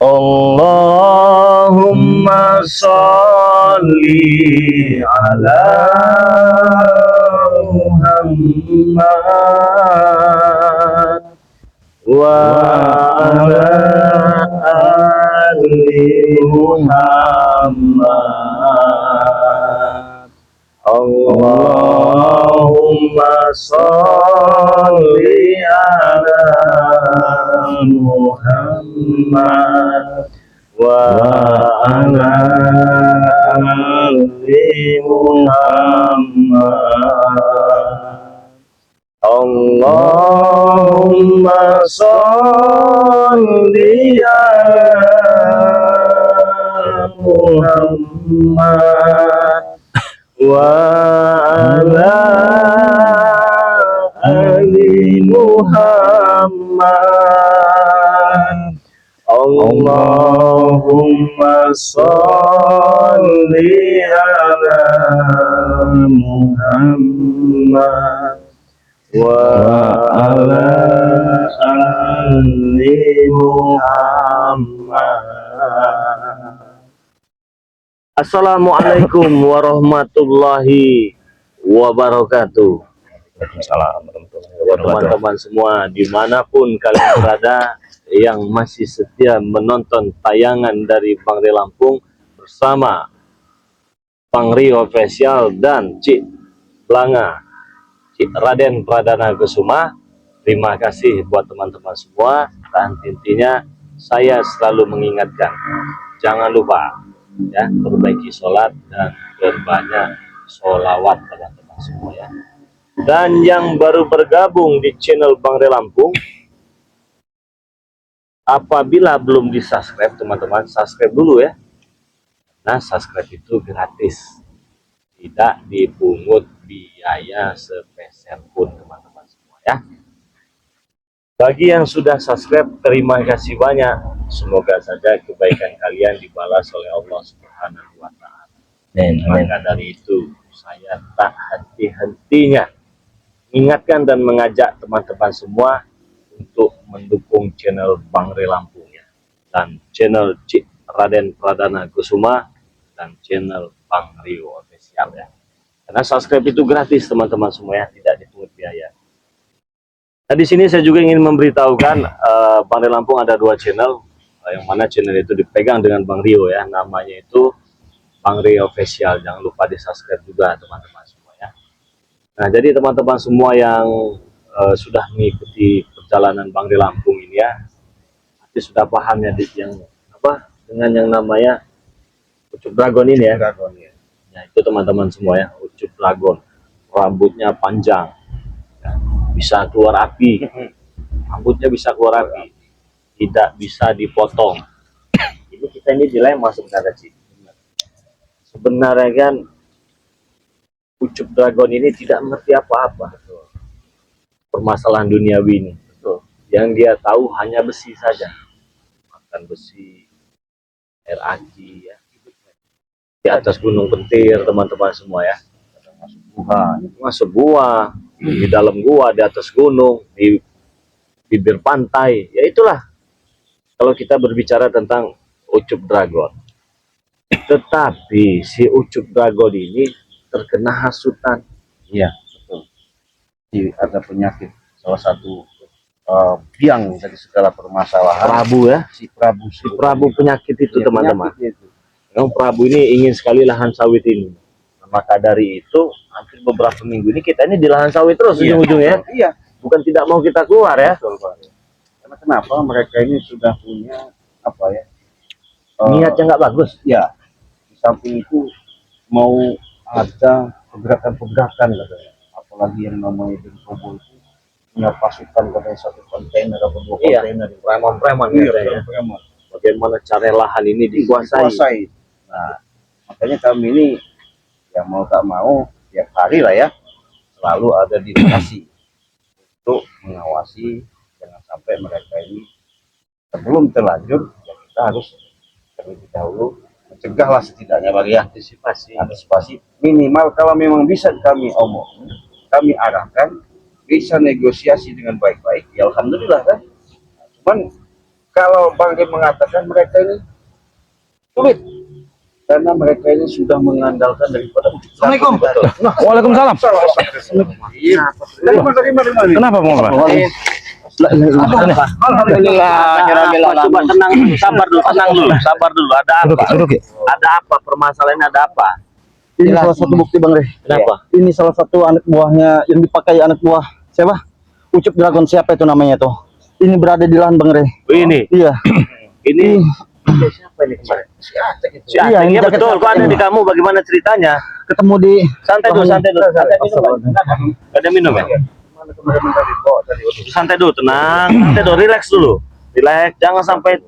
Allahumma sholli ala Muhammad wa ala ali Muhammad. Allahumma sholli ala Muhammad wa ala ali Muhammad. Allahumma sholli ala Muhammad wa ala ali Muhammad. Allahumma sholli ala Muhammad wa ala ali Muhammad. Assalamualaikum warahmatullahi wabarakatuh. Waalaikumsalam warahmatullahi wabarakatuh. Teman-teman semua dimanapun kalian berada yang masih setia menonton tayangan dari Bang Ri Lampung bersama Bang Ri Official dan Cik Blanga, Cik Raden Pradana Kusuma. Terima kasih buat teman-teman semua, dan intinya saya selalu mengingatkan, jangan lupa ya, perbaiki sholat dan berbanyak sholawat teman-teman semua ya. Dan yang baru bergabung di channel Bang Ri Lampung, apabila belum di subscribe teman-teman, subscribe dulu ya. Nah, subscribe itu gratis, tidak dipungut biaya sepeser pun teman-teman semua ya. Bagi yang sudah subscribe, terima kasih banyak. Semoga saja kebaikan kalian dibalas oleh Allah Subhanahu wa Ta'ala. Maka dari itu, saya tak henti-hentinya ingatkan dan mengajak teman-teman semua untuk mendukung channel Bang Ri Lampung ya, dan channel Cik Raden Pradana Kusuma, dan channel Bang Ri Official ya. Karena subscribe itu gratis teman-teman semua ya, tidak dipungut biaya. Nah, di sini saya juga ingin memberitahukan Bang Ri Lampung ada dua channel, yang mana channel itu dipegang dengan Bang Rio ya, namanya itu Bang Ri Official. Jangan lupa di subscribe juga teman-teman semua ya. Nah, jadi teman-teman semua yang sudah mengikuti perjalanan Bang Ri Lampung ini ya, pasti sudah paham ya yang apa dengan yang namanya Ucup Dragon ini ya. Dragon ya. Nah, itu teman-teman semua ya, Ucup Dragon. Rambutnya panjang. Ya, bisa keluar api. Rambutnya bisa keluar api. Tidak bisa dipotong. Ini kita ini dilema sebenarnya sih. Sebenarnya kan Ucup Dragon ini tidak mengerti apa-apa permasalahan duniawi ini. Betul. Yang dia tahu hanya besi saja, makan besi, air aci ya, di atas gunung petir teman-teman semua ya, masuk gua, di dalam gua, di atas gunung, di bibir pantai ya. Itulah kalau kita berbicara tentang Ucup Dragon. Tetapi si Ucup Dragon ini terkena hasutan. Iya, betul. Ada penyakit, salah satu biang dari segala permasalahan. Prabu ya, si Prabu penyakit itu teman-teman. Yang Prabu ini ingin sekali lahan sawit ini. Maka dari itu hampir beberapa minggu ini kita ini di lahan sawit terus ujung-ujungnya. Iya. Bukan tidak mau kita keluar ya. Betul, Pak. Karena kenapa mereka ini sudah punya apa ya? Niatnya nggak bagus. Ya. Di samping itu mau ada pergerakan-pergerakan katanya. Apalagi yang namanya di Kobo itu punya pasukan katanya, satu kontainer atau dua kontainer. Preman-preman katanya. Bagaimana cara lahan ini dikuasai. Nah, makanya kami ini yang mau tak mau tiap hari lah ya, selalu ada di lokasi untuk mengawasi jangan sampai mereka ini sebelum terlanjur ya, kita harus terlebih dahulu mencegahlah setidaknya bagi antisipasi minimal. Kalau memang bisa kami omong, kami arahkan, bisa negosiasi dengan baik-baik ya alhamdulillah kan. Cuman kalau Bang Rim mengatakan mereka ini sulit karena mereka ini sudah mengandalkan daripada Assalamualaikum. betul. Nah, Waalaikumsalam. iya. Dari mana? Kenapa Bang? Alhamdulillah. Coba tenang dulu, sabar dulu. Ada apa? Duduk ya. Ada apa? Permasalahannya ada apa? Ini salah satu bukti Bang Re. Kenapa? Ini salah satu anak buahnya yang dipakai anak buah siapa? Ucup Dragon, siapa itu namanya tuh? Ini berada di lahan Bang Re. Oh, ini. Iya. Ini siapa ini kemarin? Si Aceh. Iya, ini Iya jaket betul. Kok ada ini. di kamu? Bagaimana ceritanya? Ketemu di Santai dulu. Gak ada minum ya? Mana kemarin tadi bawa tadi. Santai dulu, tenang. Santai dulu, relax dulu. Relax, jangan sampai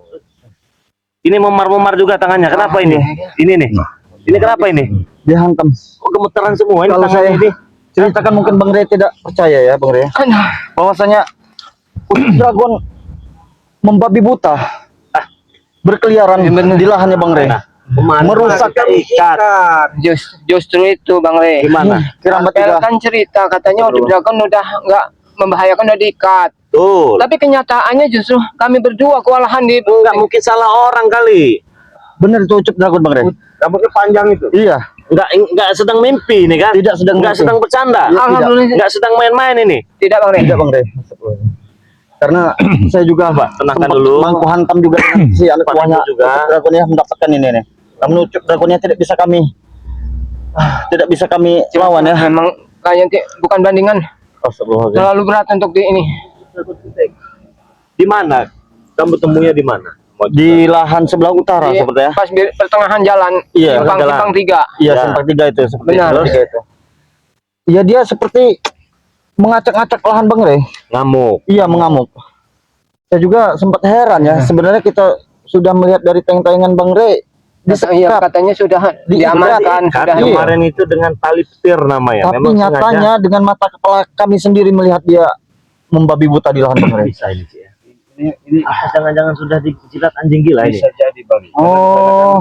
ini memar-memar juga tangannya. Kenapa ini? Ini nih. Ini kenapa ini? dia hantam. Kok gemeteran semua ini Kalau tangannya saya ini? ceritakan mungkin Bang Re tidak percaya ya Bang Re. Bahwasanya Ucup Dragon membabi buta berkeliaran di lahannya Bang Re. Merusak ikat. Justru itu Bang Re. Gimana? Kiramat Kapel tiga. kan cerita katanya Ucup Dragon udah nggak membahayakan, udah diikat. Tuh. Tapi kenyataannya justru kami berdua kewalahan di Enggak mungkin salah orang kali. Bener itu Ucup Dragon Bang Re. Rambutnya panjang itu. Iya, Enggak sedang mimpi ini kan? tidak sedang Enggak mimpi. sedang bercanda. Alhamdulillah Enggak sedang main-main ini. tidak Bang Re. Tidak Bang Re. Karena saya juga tenangkan sempat dulu. mangku hantam juga dengan si anak Sempat buahnya itu juga. Ucup Dragonnya mendapatkan ini nih. Namun Ucup Dragonnya tidak bisa kami lawan ya. Memang kayaknya bukan bandingan, Astagfirullahaladzim. terlalu berat untuk di ini. Di mana? Kamu temunya di mana? Di lahan sebelah utara Di- seperti ya. Pas di pertengahan jalan, Iya, simpang jalan. simpang 3. Iya, Ya. sempat tiga itu seperti Benar. simpang tiga itu. Iya, dia seperti mengacak-acak lahan Bang Re. Ngamuk. Iya, mengamuk. Saya juga sempat heran ya. Sebenarnya kita sudah melihat dari tayangan Bang Re Iya, disekat. katanya sudah diamankan, Kan sudah Iya. kemarin itu dengan tali petir namanya. Tapi Memang nyatanya dengan mata kepala kami sendiri melihat dia membabi buta di lahan Bang Re. bisa ini Ci, ya. Ini Jangan-jangan sudah dijilat anjing gila ini. bisa jadi Bang. Oh,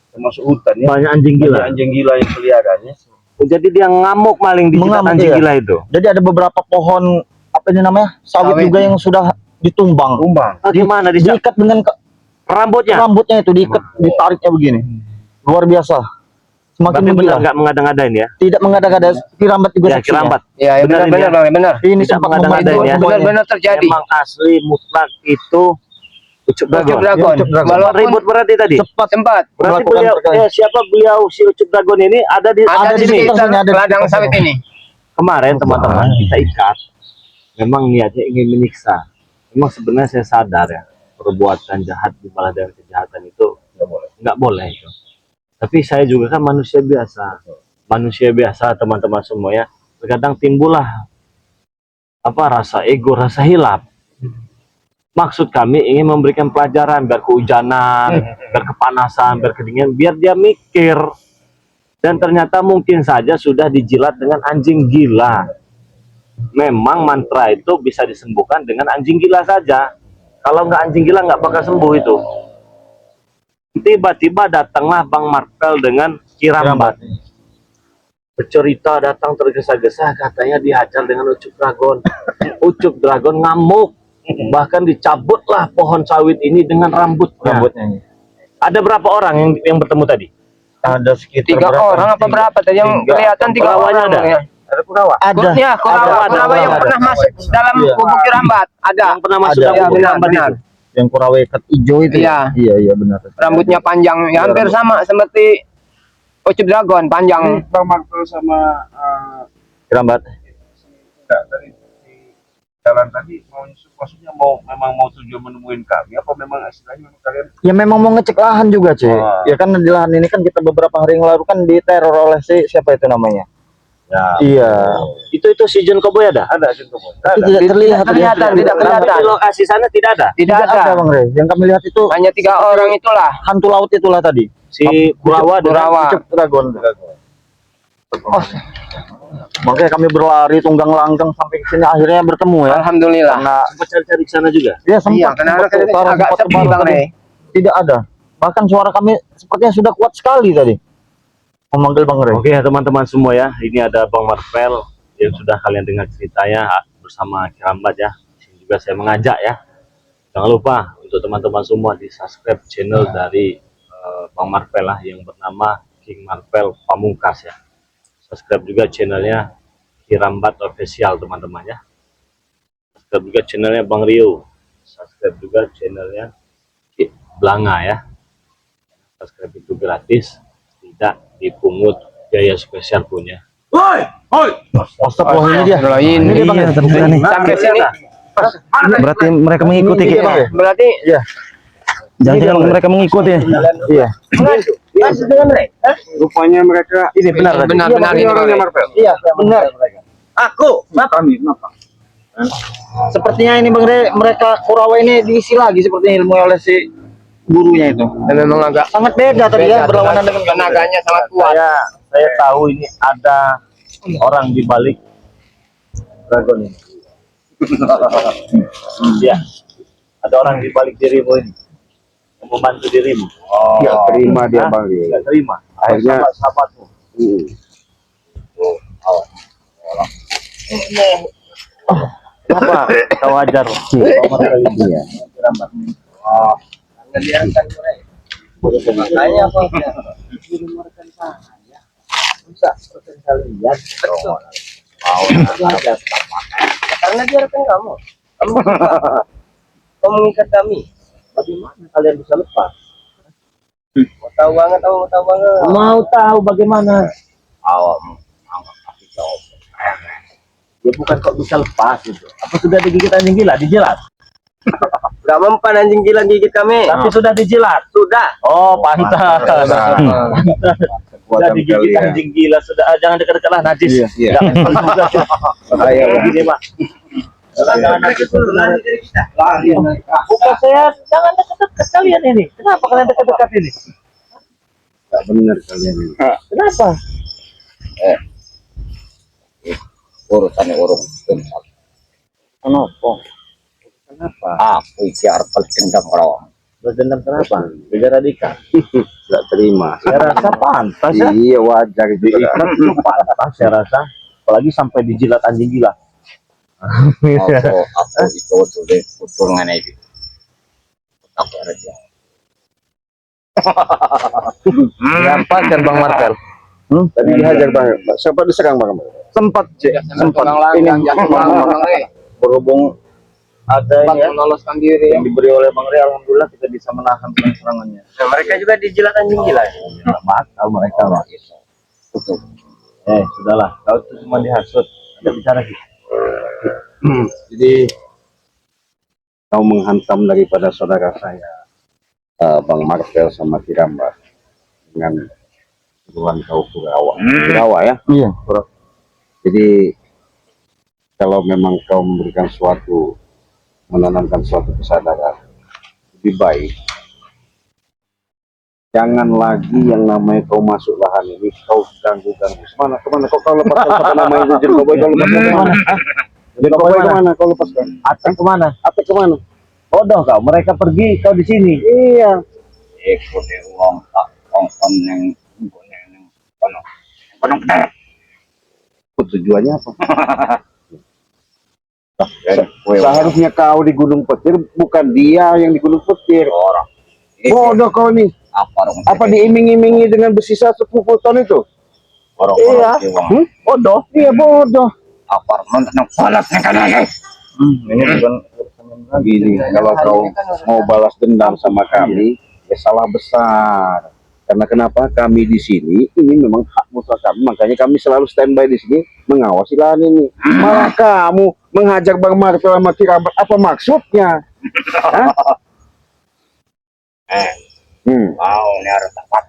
Termasuk hutan ya. Banyak anjing Banyak gila. anjing gila yang peliharaan ya. Jadi dia ngamuk maling di jilat Mengamuk, anjing iya. gila itu. jadi ada beberapa pohon apa ini namanya? Sawit Sawit. juga yang sudah ditumbang. Kumbang. Gimana Diikat dengan rambutnya? rambutnya itu diikat, ditariknya begini. Luar biasa. Semakin Tapi benar menggila. nggak mengada-ngadain ya? Tidak mengada-ngada, kirambat juga Ya saksinya. kirambat. Ya, Benar benar ini benar ya? Bang Re, benar. Ini Tidak sempat mengada-ngadain membantu ya? semuanya. Benar-benar terjadi. Emang asli mutlak itu Ucup Ucup Dragon. Dragon. Ucup Dragon. Walaupun Ribut berarti tadi. Cepat sempat Berarti melakukan beliau, perkara. siapa beliau si Ucup Dragon ini ada di ada di sini. sekitar Ada di ladang sekitar sawit sini. ini. Kemarin teman-teman kita ikat. Memang niatnya ingin menyiksa. Memang sebenarnya saya sadar ya, perbuatan jahat di malah dengan kejahatan itu nggak boleh itu. Tapi saya juga kan manusia biasa. Manusia biasa teman-teman semua ya. Terkadang timbullah apa rasa ego, rasa hilap. Maksud kami ingin memberikan pelajaran biar kehujanan, biar kepanasan, biar kedinginan, biar dia mikir. Dan ternyata mungkin saja sudah dijilat dengan anjing gila. Memang mantra itu bisa disembuhkan dengan anjing gila saja. Kalau nggak anjing gila nggak bakal sembuh itu. Tiba-tiba datanglah Bang Martel dengan kirambat. Bercerita datang tergesa-gesa, katanya dihajar dengan Ucup Dragon. Ucup Dragon ngamuk. Bahkan dicabutlah pohon sawit ini dengan rambutnya. Ada berapa orang yang bertemu tadi? Ada sekitar 3 berapa? orang apa berapa tadi yang Tiga. kelihatan 3 Perawanya orang ada? ya. Ada Kurawa. Ada. Ya, Kurawa yang ada. pernah masuk dalam Iya. gubuk kirambat. Ada. Yang pernah masuk Ada. dalam Ya, gubuk benar, kirambat benar. itu? Yang Kurawa ikat hijau itu. Iya. Iya benar. Rambutnya panjang, ya hampir sama seperti Ucup Dragon, panjang. Bang Marco sama Kirambat. enggak tadi di jalan tadi mau maksudnya memang mau tujuan menemuin kami apa memang istilahnya memang kalian Ya memang mau ngecek lahan juga, Cek. Oh. Ya kan di lahan ini kan kita beberapa hari yang lalu kan diteror oleh siapa itu namanya? ya Iya. Itu si John Cowboy ada? ada sih tuh. Itu tidak terlihat. Kelihatan, tidak Tapi kelihatan. di lokasi sana tidak ada. Tidak Tidak ada, ada. Bang Re. Yang kami lihat itu Hanya 3 orang itulah. hantu laut itulah tadi. Si Kurawa dengan Kurawa. Ucup Dragon. Oh. Makanya kami berlari tunggang langgang sampai ke sini akhirnya bertemu ya. Alhamdulillah. Karena sempat cari-cari ke sana juga. ya sempat, Iya, karena sempat ke utara, agak sempat ke sepi barat Bang tadi. Re. Tidak ada. Bahkan suara kami sepertinya sudah kuat sekali tadi. Memanggil Bang Re. Oke ya teman-teman semua ya, ini ada Bang Marvel yang sudah kalian dengar ceritanya bersama Kirambat ya. Di sini juga saya mengajak ya, jangan lupa untuk untuk teman-teman semua di subscribe channel dari Bang Marvel lah yang bernama King Marvel Pamungkas ya. Subscribe juga channelnya Kirambat Official teman-teman ya. Subscribe juga channelnya Bang Rio. Subscribe juga channelnya Blanga ya. Subscribe itu gratis, tidak dipungut biaya spesial punya. Astagfirullah, ini dia. Ini dia Bang. Ternyata nih. Sampai sini. Berarti mereka mengikuti Ki. Berarti Iya. Jangan-jangan mereka mengikuti. Iya. Rupanya mereka Ini benar tadi. benar ini orangnya Bang. Marvel. Iya, benar. Aku. Kenapa? Sepertinya ini Bang Re, mereka Kurawa ini diisi lagi sepertinya ilmu oleh si gurunya itu. Dan memang agak Sangat beda tadi ya beda, berlawanan dengan tenaganya sangat kuat. Saya tahu ini ada orang di balik dragon ini. Ya, ada orang di balik dirimu ini yang membantu dirimu. Nggak terima dia Hah? Bang. Nggak terima. Akhirnya- Sahabat-sahabatmu. Kenapa kau ajar Bang Marvel ini? Iya. Makanya apa? Bisa kalian. Karena dia rekan kamu. Kamu mengikat kami. Bagaimana kalian bisa lepas? Mau tahu banget, mau tahu banget. Mau tahu bagaimana? Ya bukan kok bisa lepas gitu. Apa sudah digigit anjing gila? Dijilat. Gak mempan anjing gila gigit kami. Tapi sudah dijilat. Sudah. Oh, pantas. Sudah Kekuatan digigit kalian. anjing gila. Sudah jangan dekat-dekat lah najis. Iya. Bahaya, Bang. Gini, Pak. Jangan najis sebenarnya. Bukan saya, jangan dekat-dekat kalian ini. Kenapa kalian dekat-dekat ini? Nggak benar kalian ini. Kenapa? Urusannya urung. Kenapa? Kenapa? Aku iki arep dendam karo. Berdendam kenapa? Beda radikal. Nggak terima. Saya rasa pantas ya. Iya wajar itu. Diikat itu pantas saya rasa. Apalagi sampai dijilat anjing gila. Aku itu sudah putungan itu. Aku ada dia. Siapa kan Bang Marvel? Tadi dihajar Bang. Siapa diserang Bang? sempat sempat ini Berhubung ada Bang ya, meloloskan diri. yang diberi oleh Bang Ri, alhamdulillah kita bisa menahan serangannya. Nah, mereka juga dijilat anjing gila. Tahu mereka Bang. Sudahlah, kau itu cuma dihasut. Ada bicara gitu. Jadi kau menghantam daripada saudara saya Bang Marvel sama Kirambat dengan tuduhan kau Kurawa ya. Iya. Jadi kalau memang kau memberikan suatu menanamkan suatu kesadaran lebih baik jangan lagi yang namanya kau masuk lahan ini kau ganggu-ganggu. Kemana kau lepaskan apa namanya itu jadi kau lepaskan kemana? Jadi kau kemana kau lepaskan? Atek kemana? Apa kemana? Bodoh kau, mereka pergi, kau di sini. Iya. Ikut uang tak kongkon yang kono Tujuannya apa? Seharusnya kau di Gunung Petir, bukan dia yang di Gunung Petir. orang Bodoh kau nih. Apa diiming-imingi dengan besi 10 ton itu? orang Iya. Bodoh. Iya bodoh. apa menang balas Ini bukan gini. Kalau kau mau balas dendam sama kami, ya salah besar. Karena kenapa? Kami di sini ini memang hak mutlak kami, makanya kami selalu standby di sini mengawasi lahan ini. Malah kamu menghajar Bang Marvel sama Kirambat, apa maksudnya? Hah? mau ini harus tepat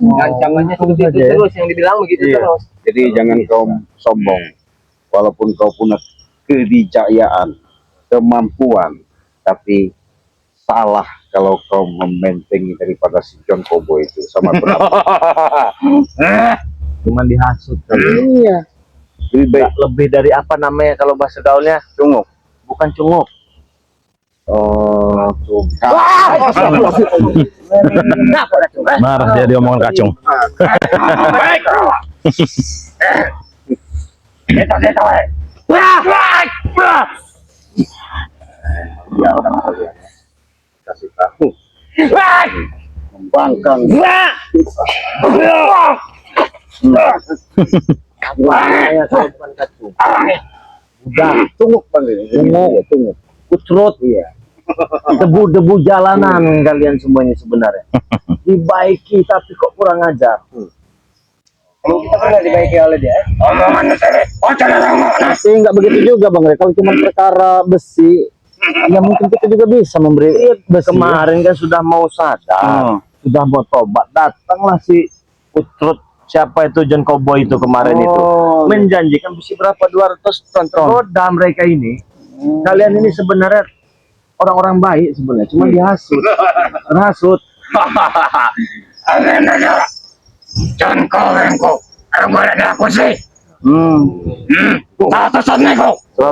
Ancamannya seperti itu terus yang dibilang begitu Iya. terus. Jadi jangan kau sombong, walaupun kau punya kedikjayaan, kemampuan, tapi salah kalau kau membentengi daripada si John Kobo itu sama berapa? Cuman dihasut. Iya. Lebih baik. Lebih dari apa namanya kalau bahasa gaulnya? Cunguk. Bukan cunguk. Oh, tuh. Marah dia diomongin kacung. biarkan kalian ya. Kasih tahu membangkang Saya kalau bukan kacung. udah tunggu panggil Tunggu. tunggu Kucrut. iya Debu-debu jalanan kalian semuanya sebenarnya. Dibaiki tapi kok kurang ajar. Emang kita pernah dibaiki oleh dia? Tapi nggak begitu juga Bang Re. Kalau cuma perkara besi, ya mungkin kita juga bisa memberi besi. Kemarin kan sudah mau sadar, sudah mau tobat, datanglah si Utrut, siapa itu John Cowboy itu kemarin itu, menjanjikan besi berapa 200 ton. Tergoda mereka ini. Kalian ini sebenarnya orang-orang baik sebenarnya, cuma dihasut, terhasut. Jangan kau engkau. Aku boleh aku sih. Atasan engkau. 100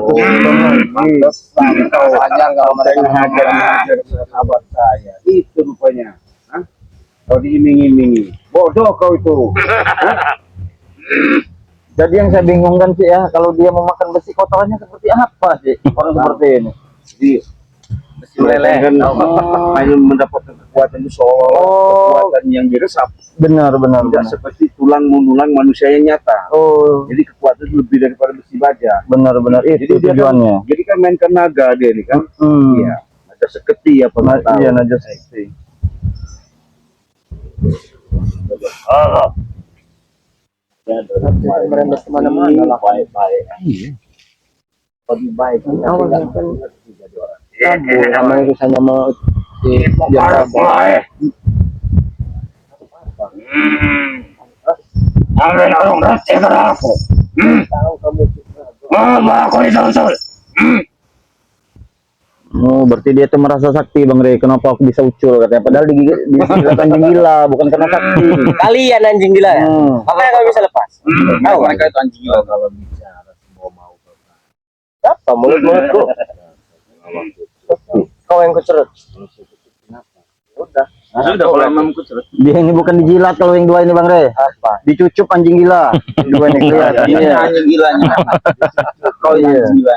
ton. Wajar kalau mereka hajar sahabat saya itu rupanya. Hah? Kau diiming-imingi bodoh kau itu. Jadi yang saya bingung kan sih ya, kalau dia mau makan besi kotorannya seperti apa sih orang seperti ini? Jadi meleleh. kan hanya mendapatkan kekuatan itu seolah kekuatan yang diresap, Benar. tidak seperti tulang menulang manusia yang nyata. Oh, Jadi kekuatan itu lebih daripada besi baja. benar itu Dia tujuannya. kan, jadi kan mainkan naga dia ini kan. Hmm. Iya. Ada seketi apa nggak tahu. Iya, naja seksi. merembet kemana-mana lah. Baik-baik. Lebih baik. Awal kan Sama itu saya mau Ambil orang berarti aku. tahu kamu Aku itu. Oh, berarti dia tuh merasa sakti Bang Rey. Kenapa aku bisa ucul katanya? Padahal digigit anjing gila, bukan karena sakti. Kalian anjing gila ya? Apa yang kau bisa lepas? Tahu Mereka itu anjing gila. kalau bicara semua mau apa mulut-mulutku? Kau yang kucerut. udah. Sudah kalau memang kuceret. Dia ini bukan dijilat kalau yang dua ini Bang Rey. Apa? Dicucup anjing gila. Dua ini kelihatan. Ini Iya. anjing gilanya. Oh iya. Gila.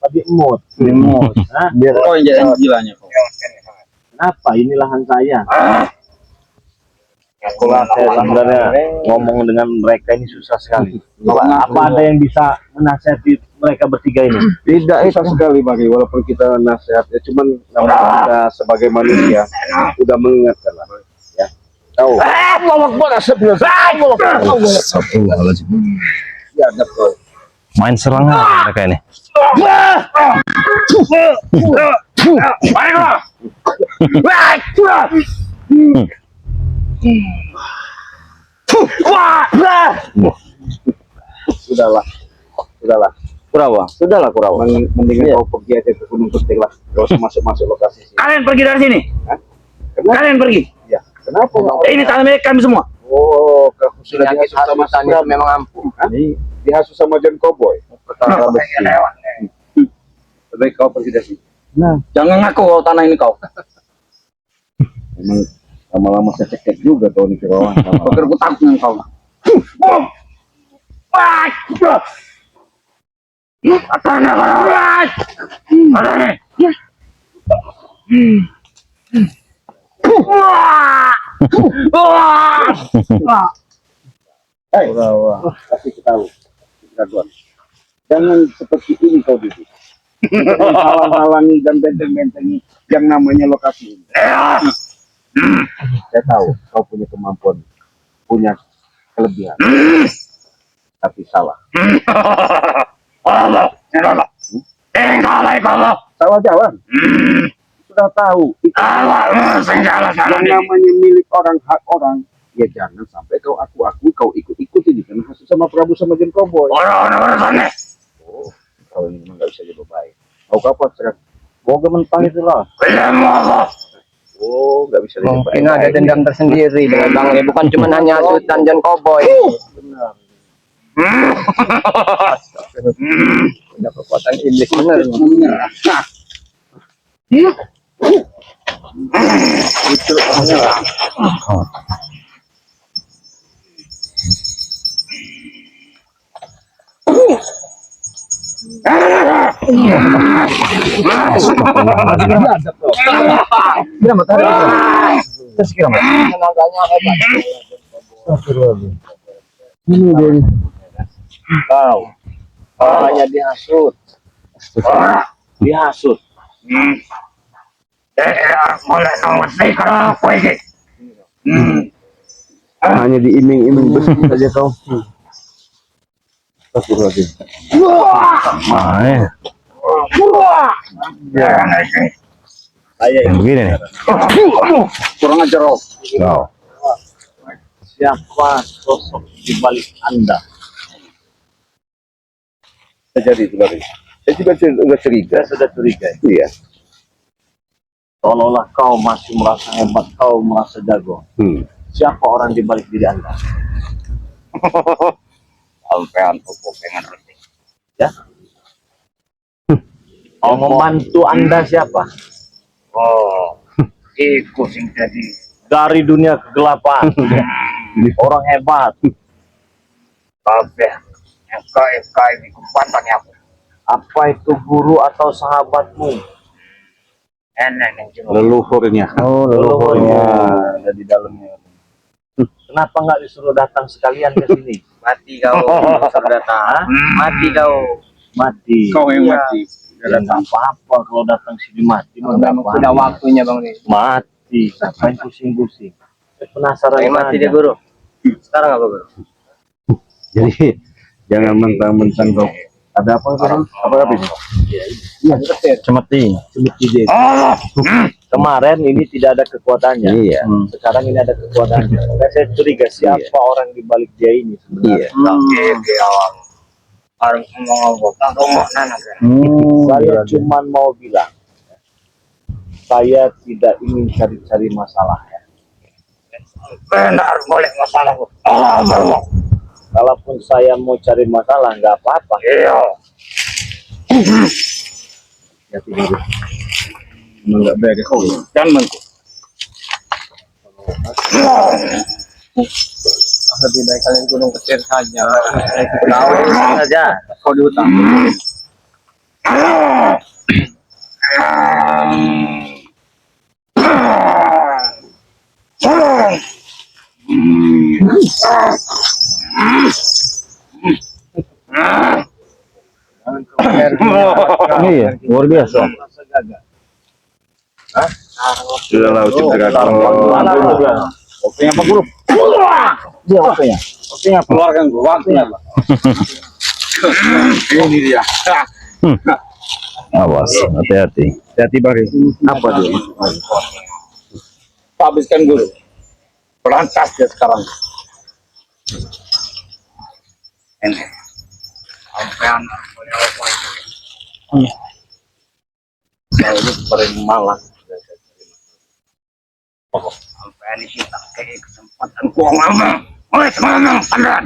Tapi emot. Limut. Biar Kau yang jadi anjing gilanya kok. Kenapa? Ini lahan saya. sekolah saya sebenarnya ngomong dengan mereka ini susah sekali. Apa ada yang bisa menasihati mereka bertiga ini? Tidak Susah sekali bagi walaupun kita nasihat ya cuman namanya kita sebagai manusia udah mengingatkan lah ya. Tahu. Ya ada kau. Main serangan mereka ini. Sudahlah. Sudahlah Kurawa. Mendingan kau pergi aja ke Gunung Penting lah. Gak usah masuk lokasi sini. Kalian pergi dari sini. Kenapa? Kalian pergi. Ya. Kenapa? Ini tanah milik kami semua. Oh, kau sudah Penyakit dihasut sama hasutan itu memang ampuh. dihasut sama John Cowboy. Perkara besi. Lebih kau pergi dari sini. Jangan ngaku kau tanah ini kau. Memang lama-lama saya cekek juga kau nih Kirawan. Pikir ku takut dengan kau. Tanah kau. Tanah ini. Hei, kasih tahu, Dragon. Jangan seperti ini kau duduk. Halang-halangi dan benteng-bentengi yang namanya lokasi ini. Saya tahu kau punya kemampuan, punya kelebihan, tapi salah. Salah jalan. Sudah tahu itu yang namanya milik orang, hak orang. Ya jangan sampai kau aku kau ikut-ikut ini karena hasil sama Prabu sama John Cowboy. Oh, kau ini memang nggak bisa jadi baik. Kau kapan sekarang? Boga mentang itulah. Oh, nggak bisa jadi baik. Mungkin ada dendam tersendiri dengan Bang Rey. Bukan cuma hanya hasutan John Cowboy. Benar. Ada kekuatan iblis benar. Itu menyerah. Tenaganya hebat. Ini dia. Kau hanya dihasut. Dihasut. Mulai nomor saya kalau aku ini. Hanya diiming-iming besi saja kau. Astagfirullahaladzim. Jangan ini. Saya ini Begini nih. Kurang ajar kau. siapa sosok di balik Anda? Jadi itu tadi. Saya juga sudah curiga. Saya sudah curiga. Iya. Seolah-olah kau masih merasa hebat, kau merasa jago. Siapa orang di balik diri Anda? Sampean pupuk dengan roti. Ya. Mau membantu Anda siapa? Oh, iku sing jadi. Dari dunia kegelapan. Orang hebat. Kabeh yang kai di kumpatan aku. Apa itu guru atau sahabatmu? Enak yang cuma. Leluhurnya. Oh, leluhurnya. Ada di dalamnya. Kenapa nggak disuruh datang sekalian ke sini? Mati kau, datang. Mati kau. Mati. Kau yang Iya. mati. Ya, nggak apa-apa kalau datang sini mati. mah nggak Memang apa-apa. sudah waktunya Bang Ri. Mati. Ngapain pusing-pusing? Saya penasaran. Pengen mati aja. dia guru. Sekarang apa guru? Jadi jangan mentang-mentang kau. Ada apa sekarang? Apa ini? Cemeti. Cemeti dia. Oh, Kemarin ini tidak ada kekuatannya. Iya. Sekarang ini ada kekuatannya. Makanya saya curiga siapa orang di balik dia ini sebenarnya. oke awal. Harus ngomong apa? Ngomong nana kan. Saya cuma mau bilang, saya tidak ingin cari-cari masalah ya. Benar boleh masalah. Oh, baru. Kalaupun saya mau cari masalah, nggak apa-apa. Iya. Ya tidak. Emang nggak beres kau. Jangan. Lebih baik kalian gunung kecil saja. Tahu saja. Kau di hutan. Iya, luar biasa. Merasa gagal. Sudah lah ucap Waktunya apa guru? Dia waktunya. Waktunya apa? Keluarkan gua. Waktunya apa? Ini dia. Awas, hati-hati. Hati Bari. Apa dia? Habiskan guru. Pelantas dia sekarang. Ini. Sampean boleh apa? Saya ini paling malas. Sampean ini tak kayak kesempatan gua ngomong. Oleh ngomong pandan.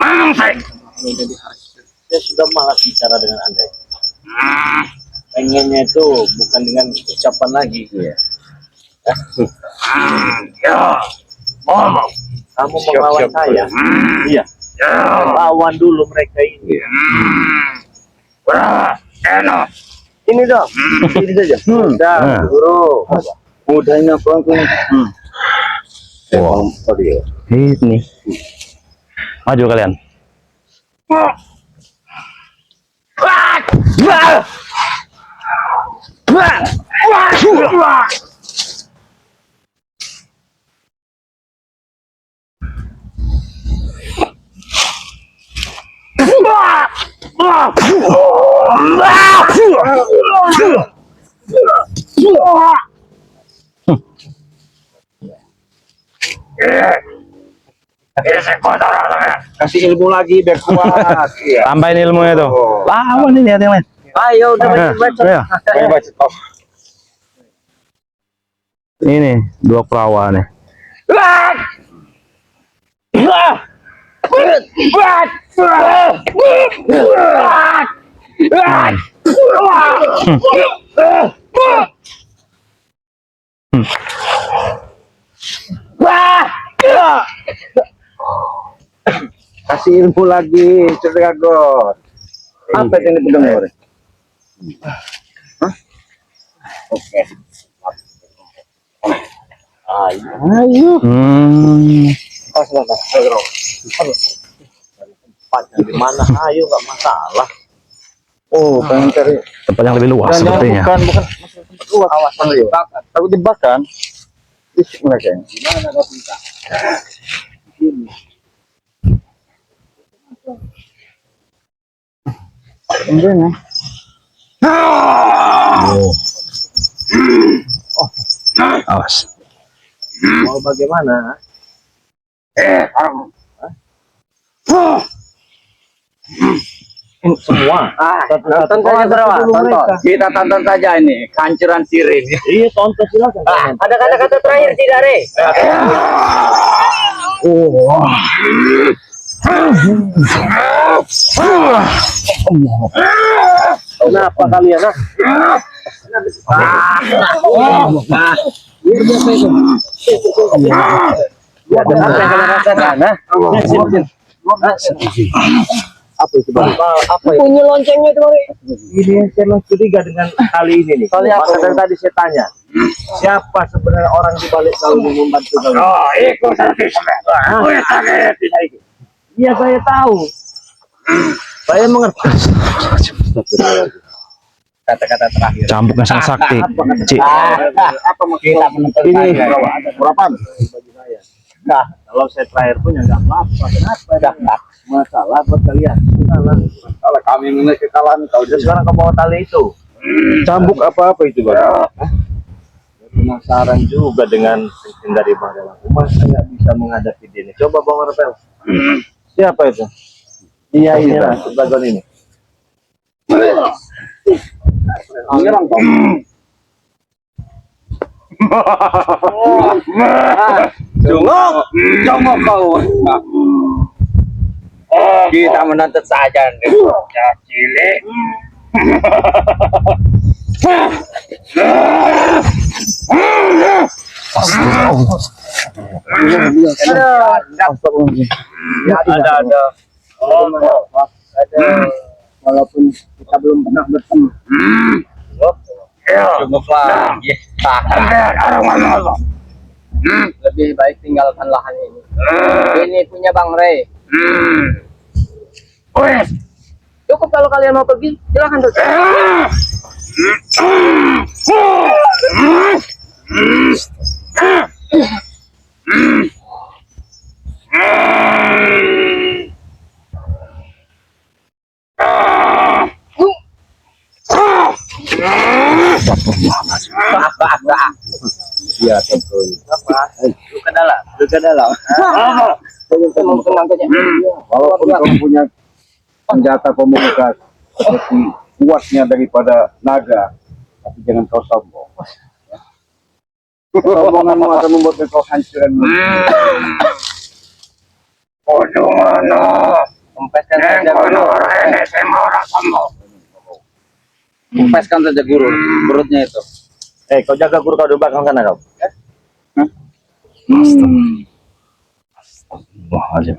Ngomong saya. Saya sudah malas bicara dengan Anda. Pengennya itu bukan dengan ucapan lagi. Ya. Ngomong. Kamu melawan saya. Iya. Ya. Lawan dulu mereka ini. Wah, enak. Ini dong. Ini saja. Mudah, Nah. guru. Mudahnya pelan-pelan. Wow. Ini. Maju kalian. Ini sekolah orang. Kasih ilmu lagi biar kuat. Iya. Tambahin ilmunya tuh. Lawan ini, lihat yang lain. Ayo udah Nah, baca. ayo. Ayo baca. Oh. Ini dua perawan nih. Kasih ilmu lagi, Dragon. Apa yang dipegang Bang? Hah? Oke. Ayo. Tempatnya di mana? Ayo, nggak masalah. Oh, pengen cari Tempat yang lebih luas sepertinya. bukan tempat luas. Awas Bang Rio. Takut jebakan. Fisik mereka. Gimana kau minta? Ini. Awas. Mau bagaimana? Semua. Tonton saja bro, tonton. Kita tonton saja ini kehancuran sirip. Iya, tonton silakan. Ada kata-kata terakhir tidak, Re? Kenapa kalian? Apa yang kalian rasakan? Apa itu Bang? Apa itu? Bunyi loncengnya itu, Re. Ini saya curiga dengan kali ini nih. Maka dari tadi saya tanya, siapa sebenarnya orang di balik kalau membantu kalian? Oh, ikut sarkisme. Iya, saya tahu. Saya mengerti. Kata-kata terakhir. Cambuk yang sangat sakti. Cik. Apa maksud kita menentukan Ini ada berapa? Nah, kalau saya terakhir pun ya nggak apa-apa. Kenapa? Enggak masalah buat kalian. Kalau kami mengenai kekalahan kau Udah sekarang kau bawa tali itu. cambuk apa itu Bang? Penasaran juga dengan cincin dari Bang Dalang. Masa nggak bisa menghadapi dia ini? Coba Bang Rapel. Siapa itu? Iya ini lah, sebagian ini. Menyerang kau. Jongok kau. Kita menuntut saja nih. Cilik. Ada. Walaupun kita belum pernah bertemu. Cukup lagi. Lebih baik tinggalkan lahan ini. Ini punya Bang Ray. Cukup kalau kalian mau pergi, silakan pergi. Iya, tentu. Lu ke dalam. Walaupun kau punya senjata komunikasi seperti kuatnya daripada naga, tapi jangan kau sombong. Kesombonganmu akan membuat kau hancuran. Bodoh mana? Kempeskan saja guru. Ini semua orang sombong. Kempeskan saja guru. Perutnya itu. Kau jaga guru kau di belakang sana kau. Astagfirullahaladzim.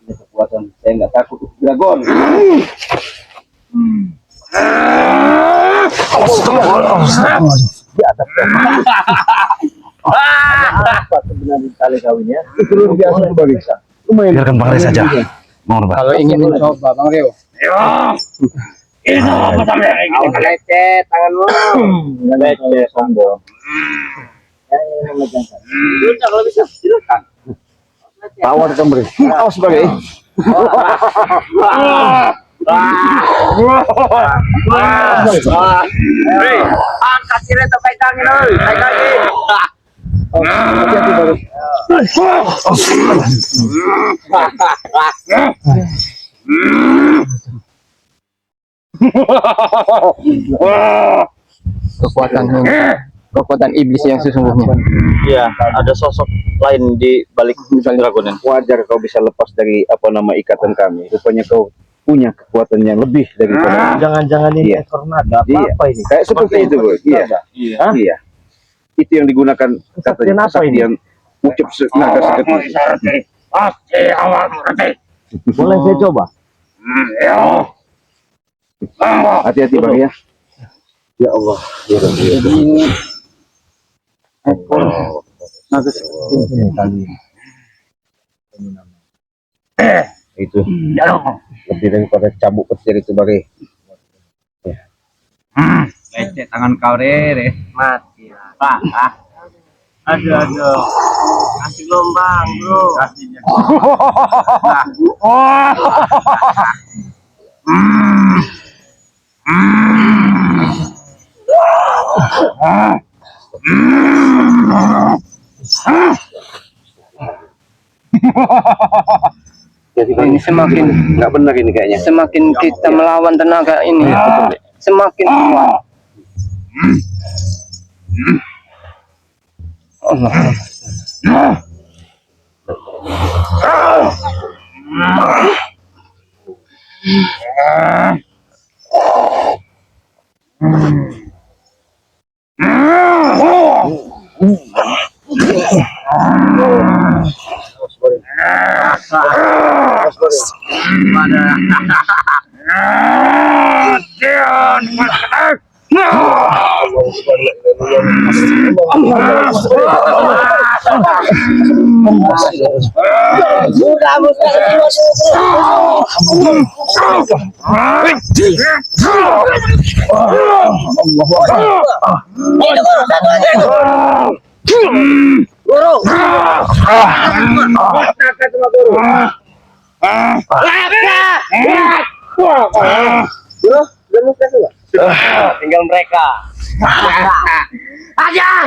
Ini kekuatan saya nggak takut dragon. Apa sebenarnya tali kawinnya? Luar biasa kembali. Biarkan Bang Ray saja. Bang Ray. Kalau ingin mencoba Bang Rio. Yo. Itu apa sampai ini? Awas lecet tanganmu. Lecet, sombong. Sudah kalau bisa silakan. Tawar kembali. Awas sebagai. Hei, angkat sirip sampai tangan oi. Naik lagi. Hati-hati baru. Kekuatan ini. kekuatan iblis yang sesungguhnya. Iya, ada sosok lain di balik dragon ini. Wajar kau bisa lepas dari ikatan kami. Rupanya kau punya kekuatan yang lebih daripada. Jangan-jangan ini Iya. ekor naga Iya. apa ini? Kayak seperti itu, Bro. Iya. Hah? Iya. Itu yang digunakan Kesaktian katanya apa ini? kesaktian ucup naga Awakmu seketis. disarati. Pasti awak mengerti. Boleh saya coba? Ya. Monggo. Hati-hati, Bang ya. Ya Allah. Jadi ini ekor naga seperti ini kali. Itu Jalu. lebih daripada cambuk petir itu, Bang. Lecet tangan kau re. Mati lah. Aduh. Kasih gelombang, bro. Kasihnya. Jadi Bang, Ini semakin nggak benar ini kayaknya. semakin kita melawan tenaga ini, semakin kuat. Allah. Tinggal mereka. Ajar!